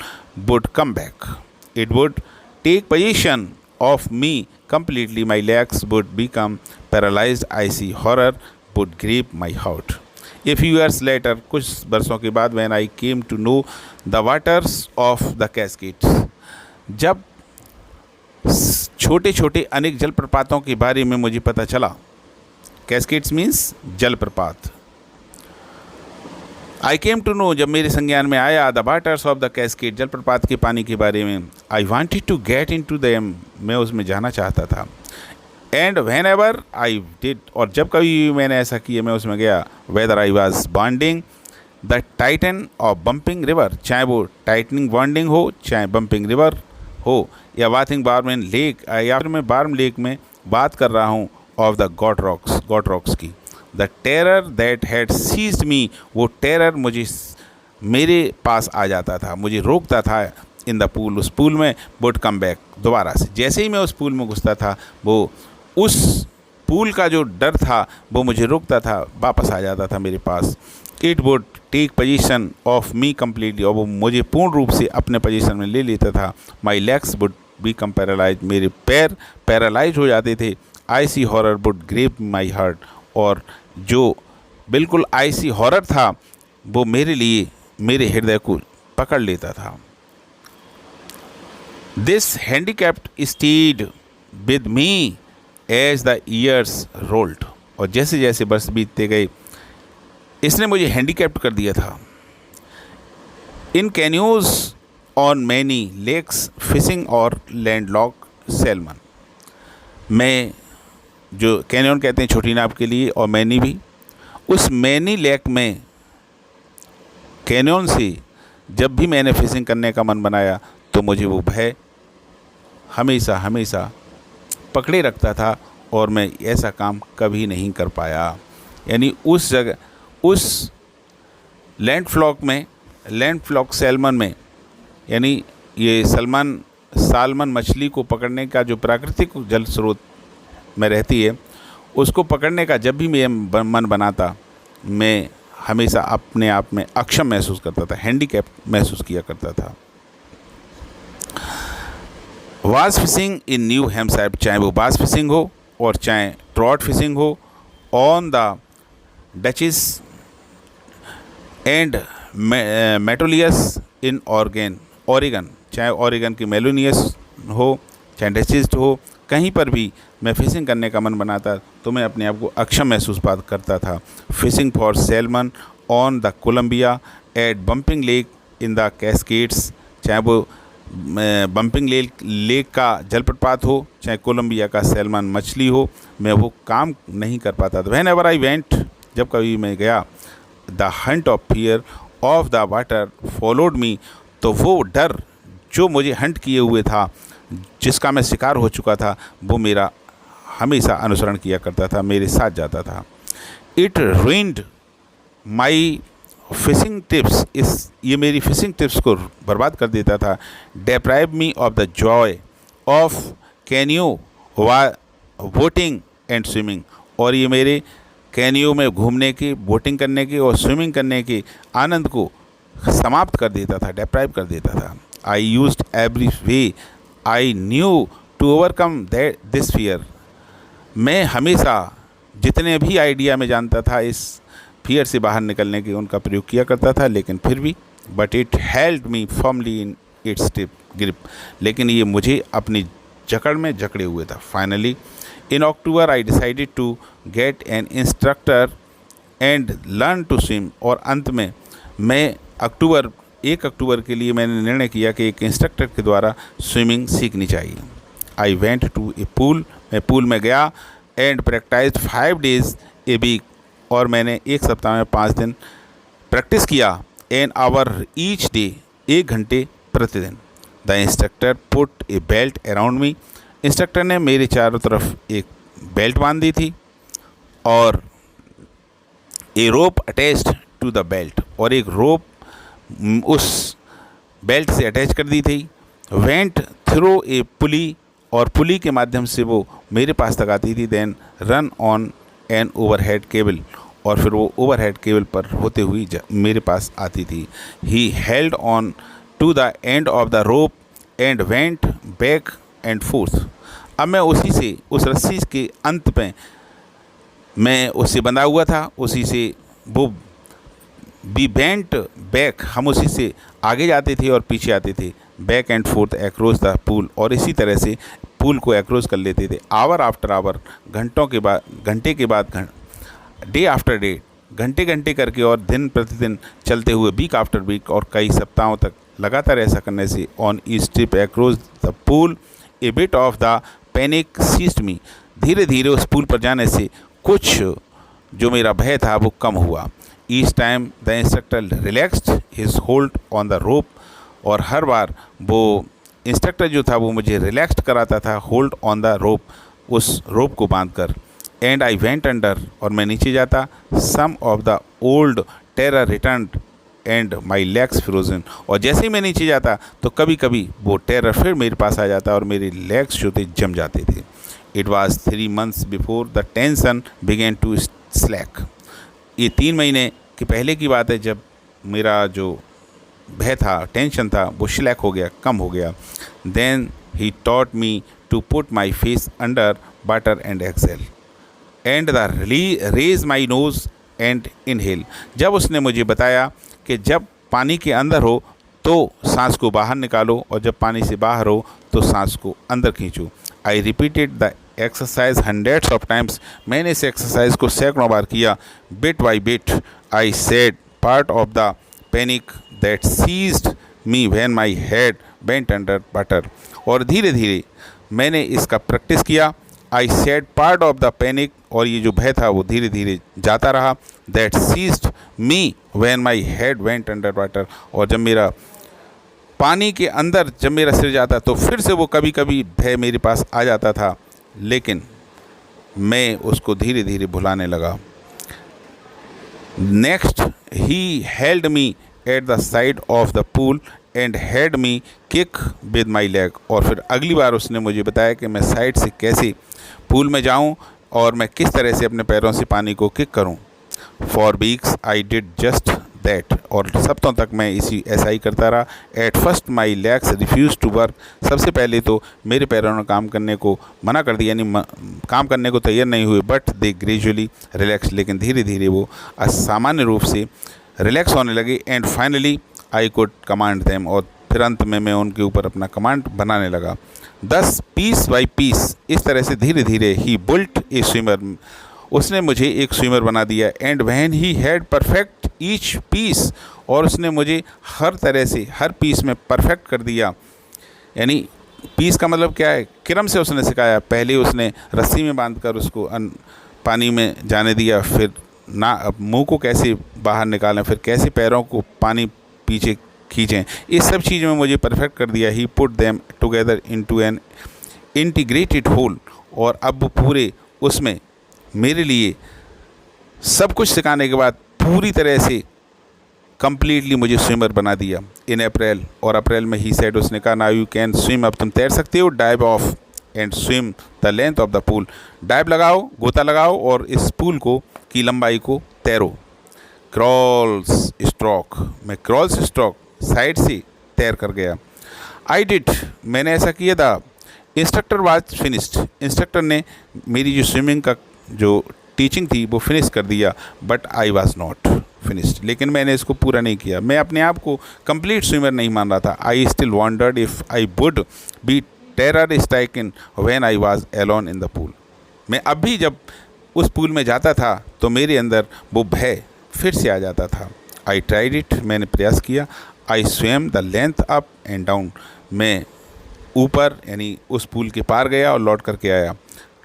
would come back. It would take possession of me completely. My legs would become paralyzed. Icy horror would grip my heart. A few years later, कुछ वर्षों के बाद, when I came to know the waters of the Cascades, जब छोटे छोटे अनेक जलप्रपातों के बारे में मुझे पता चला। कैस्केड्स मीन्स जलप्रपात। आई केम टू नो, जब मेरे संज्ञान में आया, the waters of the Cascade, जलप्रपात के पानी के बारे में। I wanted to get into them, मैं उसमें जाना चाहता था। And whenever I did, और जब कभी मैंने ऐसा किया मैं उसमें गया। Whether I was bonding the Titan और बम्पिंग रिवर, चाहे वो टाइटनिंग बॉन्डिंग हो, चाहे बम्पिंग रिवर हो, या बाथिंग बार्म लेक, या फिर मैं बार्म लेक में बात कर रहा हूँ ऑफ द गॉट रॉक्स की। The terror that had seized me, वो टेरर मेरे पास आ जाता था, मुझे रोकता था। इन द पूल, उस पूल में। वुड कम बैक, दोबारा से जैसे ही मैं उस पूल में घुसता था, वो उस पूल का जो डर था वो मुझे रोकता था, वापस आ जाता था मेरे पास। It would take possession of me completely, और वो मुझे पूर्ण रूप से अपने पोजीशन में ले लेता था। My legs would become paralyse, मेरे पैर पैरालाइज हो जाते थे। Icy horror would grip my heart, और जो बिल्कुल आईसी हॉरर था वो मेरे लिए मेरे हृदय को पकड़ लेता था। This handicapped stayed with me as the years rolled, और जैसे जैसे वर्ष बीतते गए इसने मुझे हैंडीकैप्ड कर दिया था। इन कैन्यूज ऑन मैनी लेक्स फिशिंग और लैंडलॉक सैल्मन, मैं जो कैनियन कहते हैं छोटी नाव के लिए, और मैनी भी, उस मैनी लेक में कैनियन से जब भी मैंने फिशिंग करने का मन बनाया तो मुझे वो भय हमेशा हमेशा पकड़े रखता था और मैं ऐसा काम कभी नहीं कर पाया। यानी उस जगह, उस लैंडफ्लॉक सैल्मन में, यानी ये सालमन मछली को पकड़ने का जो प्राकृतिक जल स्रोत में रहती है, उसको पकड़ने का जब भी मैं मन बनाता, मैं हमेशा अपने आप में अक्षम महसूस करता था, हैंडीकैप महसूस किया करता था। वास फिशिंग इन न्यू हैम्पशायर, चाहे वो बास फिशिंग हो और चाहे ट्रॉट फिशिंग हो, on the duchess and Metolius in Oregon, चाहे ओरेगन की मेलोनियस हो, चाहे डचेस हो, कहीं पर भी मैं फ़िशिंग करने का मन बनाता तो मैं अपने आप को अक्षम महसूस करता था। Fishing for salmon on the Columbia at Bumping Lake in the Cascades, चाहे वो बम्पिंग लेक का जलप्रपात हो, चाहे कोलंबिया का सैल्मन मछली हो, मैं वो काम नहीं कर पाता था। व्हेन एवर आई वेंट, जब कभी मैं गया, the Hunt of fear of the water followed me, तो वो डर जो मुझे हंट किए हुए था, जिसका मैं शिकार हो चुका था, वो मेरा हमेशा अनुसरण किया करता था, मेरे साथ जाता था। It ruined my fishing trips, ये मेरी फिशिंग टिप्स को बर्बाद कर देता था। Deprive me of the joy of canoeing boating and swimming, और ये मेरे कैनियो में घूमने की, बोटिंग करने की और स्विमिंग करने के आनंद को समाप्त कर देता था, डेप्राइव कर देता था। I used every way I knew to overcome this fear, मैं हमेशा जितने भी आइडिया में जानता था इस फियर से बाहर निकलने के, उनका प्रयोग किया करता था, लेकिन फिर भी but it held me firmly its grip, लेकिन ये मुझे अपनी जकड़ में जकड़े हुए था। Finally in October I decided to get an instructor and learn to swim, और अंत में मैं 1 अक्टूबर के लिए मैंने निर्णय किया कि एक इंस्ट्रक्टर के द्वारा स्विमिंग सीखनी चाहिए। I went to a pool, मैं पूल में गया and practised 5 days a week, और मैंने एक सप्ताह में 5 दिन प्रैक्टिस किया। एन आवर ईच डे, 1 घंटे प्रतिदिन। The instructor put A belt around me, instructor ने मेरे चारों तरफ एक बेल्ट बांध दी थी, और ए रोप अटैच्ड टू द बेल्ट, और एक रोप उस बेल्ट से अटैच कर दी थी। वेंट थ्रू ए पुली, और पुली के माध्यम से वो मेरे पास तक आती थी। Then run on an overhead cable, और फिर वो ओवरहेड केबल पर होते हुई मेरे पास आती थी। He held on to the end of the rope and went back and forth. अब मैं उसी से, उस रस्सी के अंत पे मैं उससे बंधा हुआ था, उसी से वो बी बेंट बैक, हम उसी से आगे जाते थे और पीछे आते थे, back and fourth across the pool, और इसी तरह से पूल को अक्रॉस कर लेते थे। आवर आफ्टर आवर, घंटे के बाद डे आफ्टर डे, घंटे करके और दिन प्रतिदिन चलते हुए, वीक आफ्टर वीक, और कई सप्ताहों तक लगातार ऐसा करने से on each trip across the pool a bit of the panic seized me, धीरे धीरे उस पूल पर जाने से कुछ जो मेरा भय था वो कम हुआ। Each time the instructor relaxed his hold on the rope, और हर बार वो इंस्ट्रक्टर जो था वो मुझे रिलैक्स्ड कराता था, होल्ड ऑन द रोप, उस रोप को बांध कर। एंड आई वेंट अंडर, और मैं नीचे जाता। Some of the old terror return and my legs frozen, और जैसे ही मैं नीचे जाता तो कभी कभी वो टेरर फिर मेरे पास आ जाता और मेरे लेग्स जो थे जम जाते थे। It was 3 months before the tension began to slack, ये 3 महीने के पहले की बात है जब मेरा जो भय था, टेंशन था, वो स्लैक हो गया, कम हो गया। Then he taught me to put my face under water and exhale and the raise my nose and inhale, जब उसने मुझे बताया कि जब पानी के अंदर हो तो सांस को बाहर निकालो, और जब पानी से बाहर हो तो सांस को अंदर खींचो। I repeated the exercise hundreds of times, मैंने इस एक्सरसाइज को सैकड़ों बार किया। Bit by bit I said part of the panic that seized me when my head bent under water, और धीरे धीरे मैंने इसका प्रैक्टिस किया। I said part of the panic, और ये जो भय था वो धीरे धीरे जाता रहा। That seized me when my head went under water, और जब मेरा पानी के अंदर जब मेरा सिर जाता तो फिर से वो कभी कभी भय मेरे पास आ जाता था, लेकिन मैं उसको धीरे धीरे भुलाने लगा। Next he held me at the side of the pool and head me kick with my leg, और फिर अगली बार उसने मुझे बताया कि मैं साइड से कैसे पूल में जाऊं और मैं किस तरह से अपने पैरों से पानी को किक करूं। For weeks I did just that, और सप्ताहों तक मैं ऐसा ही करता रहा। At first my legs refuse to work, सबसे पहले तो मेरे पैरों ने काम करने को मना कर दिया, यानी काम करने को तैयार नहीं हुए। बट दे ग्रेजुअली रिलैक्स, लेकिन धीरे धीरे वो असामान्य रूप से रिलैक्स होने लगे। And finally I could command them, और फिर अंत में मैं उनके ऊपर अपना कमांड बनाने लगा। 10 पीस बाई पीस, इस तरह से धीरे धीरे ही बुल्ट ए स्विमर, उसने मुझे एक स्विमर बना दिया। And when he had perfect each piece, और उसने मुझे हर तरह से हर पीस में परफेक्ट कर दिया। यानी पीस का मतलब क्या है, क्रम से उसने सिखाया। पहले उसने रस्सी में बांधकर उसको पानी में जाने दिया, फिर ना मुंह को कैसे बाहर निकालें, फिर कैसे पैरों को पानी पीछे खींचें, इस सब चीज़ों में मुझे परफेक्ट कर दिया। He put them together into an integrated whole, और अब पूरे उसमें मेरे लिए सब कुछ सिखाने के बाद पूरी तरह से कम्प्लीटली मुझे स्विमर बना दिया। इन अप्रैल, और अप्रैल में ही सेड, उसने कहा नाउ यू कैन स्विम, अब तुम तैर सकते हो। Dive of and swim the length of the pool, dive लगाओ, गोता लगाओ और इस पूल को की लंबाई को तैरो। क्रॉल्स स्ट्रोक, मैं क्रॉल्स स्ट्रोक साइड से तैर कर गया। आई डिड, मैंने ऐसा किया था। इंस्ट्रक्टर वाज फिनिश्ड, इंस्ट्रक्टर ने मेरी जो स्विमिंग का जो टीचिंग थी वो फिनिश कर दिया। But I was not finished, लेकिन मैंने इसको पूरा नहीं किया। मैं अपने आप को कंप्लीट स्विमर नहीं मान रहा था। I still wandered if I would be terror stricken when I was alone in the pool. मैं अब भी जब उस पूल में जाता था तो मेरे अंदर वो भय फिर से आ जाता था। आई ट्राइड इट, मैंने प्रयास किया। I swam the length up and down, मैं ऊपर यानी उस पूल के पार गया और लौट करके आया।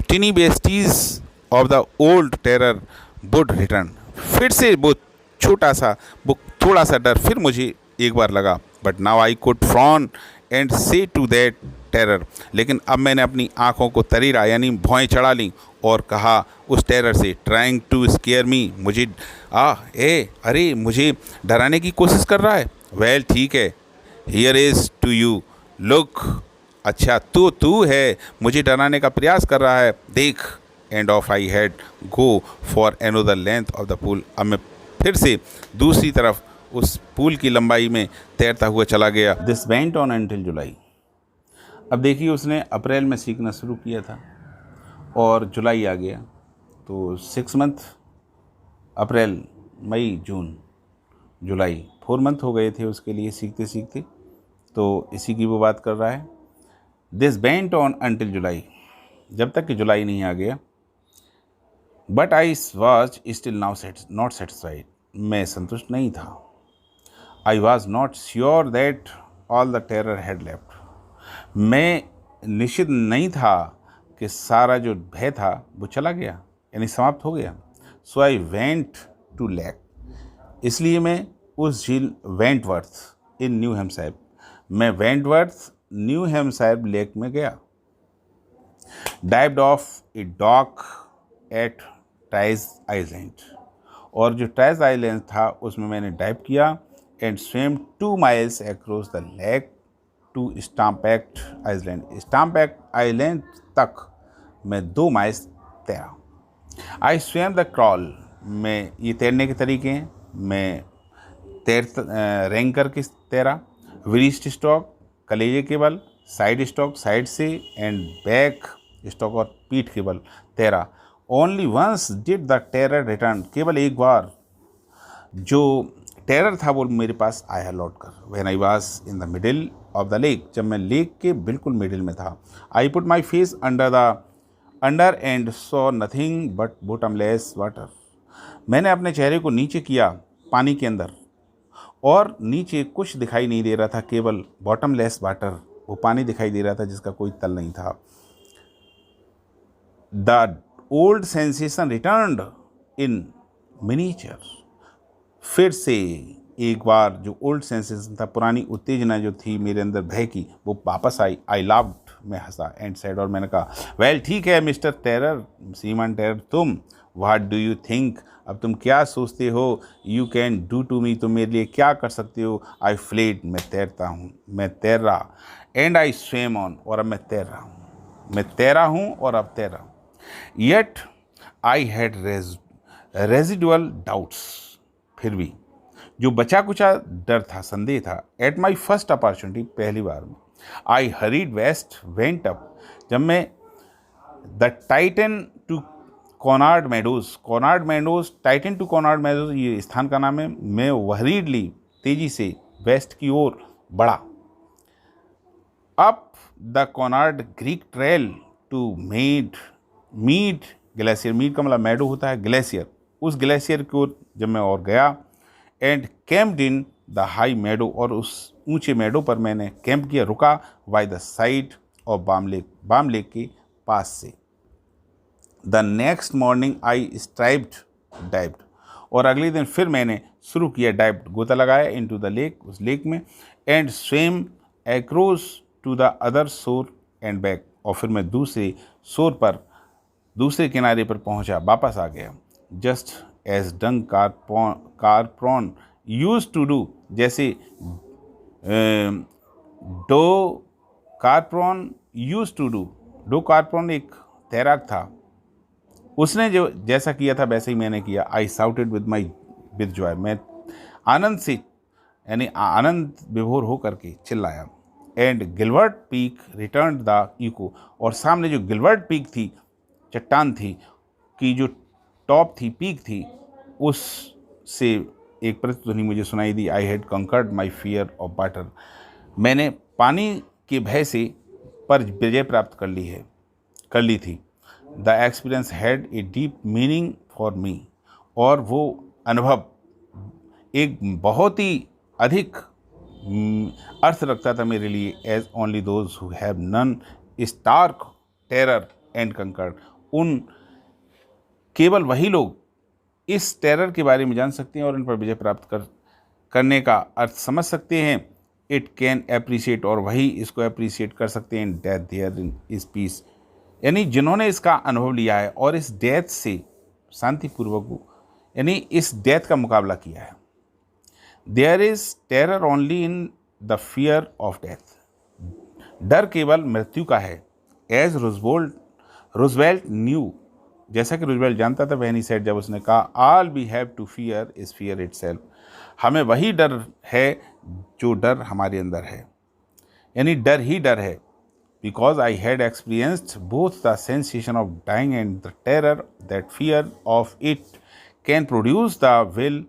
टिनी besties of the old terror would return, फिर से वो छोटा सा, वो थोड़ा सा डर फिर मुझे एक बार लगा। But now I could frown and से टू दैट टेरर, लेकिन अब मैंने अपनी आंखों को तरीरा यानी भौएं चढ़ा ली और कहा उस टेरर से, ट्राइंग टू स्केयर मी, मुझे अरे मुझे डराने की कोशिश कर रहा है। वेल ठीक है, here is to you, look, अच्छा तू है, मुझे डराने का प्रयास कर रहा है, देख। End of I had go for another length of the pool, अब मैं फिर से दूसरी तरफ उस पूल की लंबाई में तैरता हुआ चला गया। दिस वेंट ऑन अनटिल जुलाई। अब देखिए उसने अप्रैल में सीखना शुरू किया था और जुलाई आ गया, तो 6 मंथ, अप्रैल मई जून जुलाई, 4 मंथ हो गए थे उसके लिए सीखते सीखते। तो इसी की वो बात कर रहा है। दिस वेंट ऑन अनटिल जुलाई, जब तक कि जुलाई नहीं आ गया। But I was still not satisfied, मैं संतुष्ट नहीं था। I was not sure that all the terror had left, मैं निश्चित नहीं था कि सारा जो भय था वो चला गया यानी समाप्त हो गया। So I went to lake, इसलिए मैं उस झील वेंटवर्थ इन न्यू हैम्पशायर, मैं वेंटवर्थ न्यू हैम्पशायर लेक में गया। Dived off a dock at Ties Island, और जो टाइज आइलैंड था उसमें मैंने डाइव किया। And swim 2 miles across the lake to Stamp Act Island, Stamp Act Island तक मैं 2 miles तैरा। आई स्विम द क्रॉल, मैं ये तैरने के तरीके हैं, मैं रैंक करके तैरा। व्रिस्ट स्ट्रोक कलेजे के बल, साइड स्ट्रोक साइड से, एंड बैक स्ट्रोक और पीठ के बल तैरा। Only once did the terror return, केवल एक बार जो टेरर था वो मेरे पास आया लौट कर। When I was in the middle of the lake, जब मैं लेक के बिल्कुल मिडिल में था। I put my face under and saw nothing but bottomless water, मैंने अपने चेहरे को नीचे किया पानी के अंदर और नीचे कुछ दिखाई नहीं दे रहा था, केवल बॉटमलेस वाटर, वो पानी दिखाई दे रहा था जिसका कोई तल नहीं था। The old sensation returned in miniature, फिर से एक बार जो ओल्ड सेंसेशन था, पुरानी उत्तेजना जो थी मेरे अंदर भय की, वो वापस आई। आई लाफ्ड, मैं हंसा। एंड सेड, और मैंने कहा, वेल ठीक है मिस्टर टेरर, सीमन टेरर, तुम व्हाट डू यू थिंक, अब तुम क्या सोचते हो, you can do to me, तुम मेरे लिए क्या कर सकते हो। आई फ्लेड, मैं तैरता हूँ, मैं तैर रहा। एंड आई स्वेम ऑन, और अब मैं तैर रहा हूँ, मैं तैरा हूँ और अब तैर रहा हूँ। Yet I had residual doubts, फिर भी जो बचा कुचा डर था, संदेह था। एट माई फर्स्ट अपॉर्चुनिटी, पहली बार में। I hurried west went up, जब मैं the Tieton to Conrad Meadows, Tieton to Conrad Meadows ये स्थान का नाम है। मैं हरीडली, तेजी से वेस्ट की ओर बढ़ा। Up the Conrad Creek trail to Meade Glacier, Meade का मतलब मेडो होता है, ग्लेशियर, उस ग्लेशियर की ओर जब मैं और गया। And camped in the high meadow, और उस ऊंचे मेडो पर मैंने कैंप किया, रुका। By the side of Bam Lake के पास से। The next morning I dived, और अगले दिन फिर मैंने शुरू किया डाइव्ड, गोता लगाया इनटू द लेक, उस लेक में। And swim across to the other shore and back, और फिर मैं दूसरे किनारे पर पहुंचा, वापस आ गया। Just as Doug Corpron used to do, जैसे Doug Corpron used to do, Doug Corpron एक तैराक था, उसने जो जैसा किया था वैसे ही मैंने किया। आई साउटेड विद जॉय, मैं आनंद से यानी आनंद विभोर होकर के चिल्लाया। एंड गिलवर्ट पीक रिटर्न द इको, और सामने जो गिलवर्ट पीक थी, चट्टान थी, की जो टॉप थी, पीक थी, उस से एक प्रतिध्वनि मुझे सुनाई दी, I had conquered my fear of water, मैंने पानी के भय से पर विजय प्राप्त कर ली थी। The experience had a deep meaning for me, और वो अनुभव एक बहुत ही अधिक अर्थ रखता था मेरे लिए। As only those who have known stark terror and conquered, उन केवल वही लोग इस टेरर के बारे में जान सकते हैं और इन पर विजय प्राप्त करने का अर्थ समझ सकते हैं। इट कैन अप्रिशिएट, और वही इसको अप्रिशिएट कर सकते हैं। Death therein is peace, यानी जिन्होंने इसका अनुभव लिया है और इस डेथ से शांतिपूर्वक, यानी इस डेथ का मुकाबला किया है। There is terror only in the fear of death, डर केवल मृत्यु का है। एज रूजवेल्ट न्यू, जैसा कि रूजवेल्ट जानता था, वह सेड, जब उसने कहा all we have to fear is fear itself, हमें वही डर है जो डर हमारे अंदर है, यानी डर ही डर है। Because I had experienced both the sensation of dying and the terror that fear of it can produce the will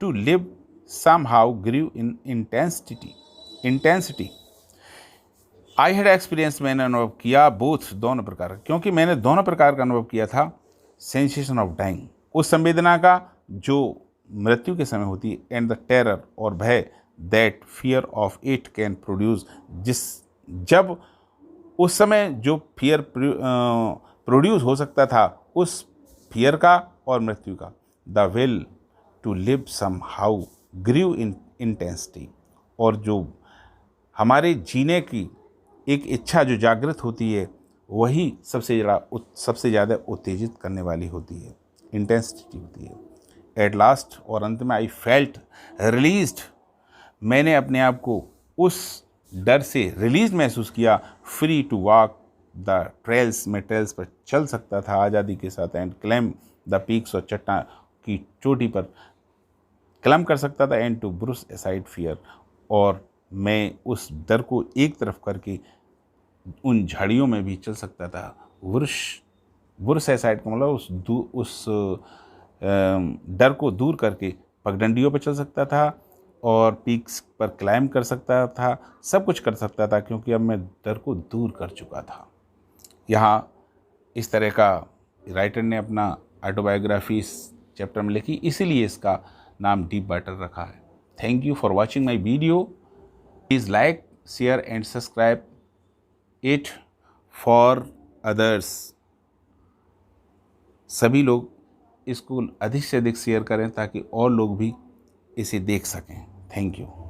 to live somehow grew in intensity. I had experience, मैंने अनुभव किया, बोथ दोनों प्रकार, क्योंकि मैंने दोनों प्रकार का अनुभव किया था। सेंसेशन ऑफ डाइंग, उस संवेदना का जो मृत्यु के समय होती है, एंड द टेरर, और भय, that fear of it can produce, जब उस समय जो फियर प्रोड्यूस हो सकता था, उस फियर का और मृत्यु का। The will to live somehow grew in intensity, और जो हमारे जीने की एक इच्छा जो जागृत होती है, वही सबसे ज़्यादा उत्तेजित करने वाली होती है, इंटेंसिटी होती है। एट लास्ट, और अंत में, आई फेल्ट रिलीज्ड, मैंने अपने आप को उस डर से रिलीज महसूस किया। Free to walk the trails, मैं ट्रेल्स पर चल सकता था आज़ादी के साथ। एंड क्लेम द पीक्स, और चट्टान की चोटी पर क्लम कर सकता था। And to brush aside fear, और मैं उस डर को एक तरफ करके उन झाड़ियों में भी चल सकता था। ब्रुश असाइड का मतलब उस डर को दूर करके पगडंडियों पर चल सकता था और पीक्स पर क्लाइम कर सकता था, सब कुछ कर सकता था, क्योंकि अब मैं डर को दूर कर चुका था। यहाँ इस तरह का राइटर ने अपना ऑटोबायोग्राफी इस चैप्टर में लिखी, इसीलिए इसका नाम डीप वाटर रखा है। Thank you for watching my video. Please like, share and subscribe it for others. सभी लोग इसको अधिक से अधिक शेयर करें ताकि और लोग भी इसे देख सकें। Thank you.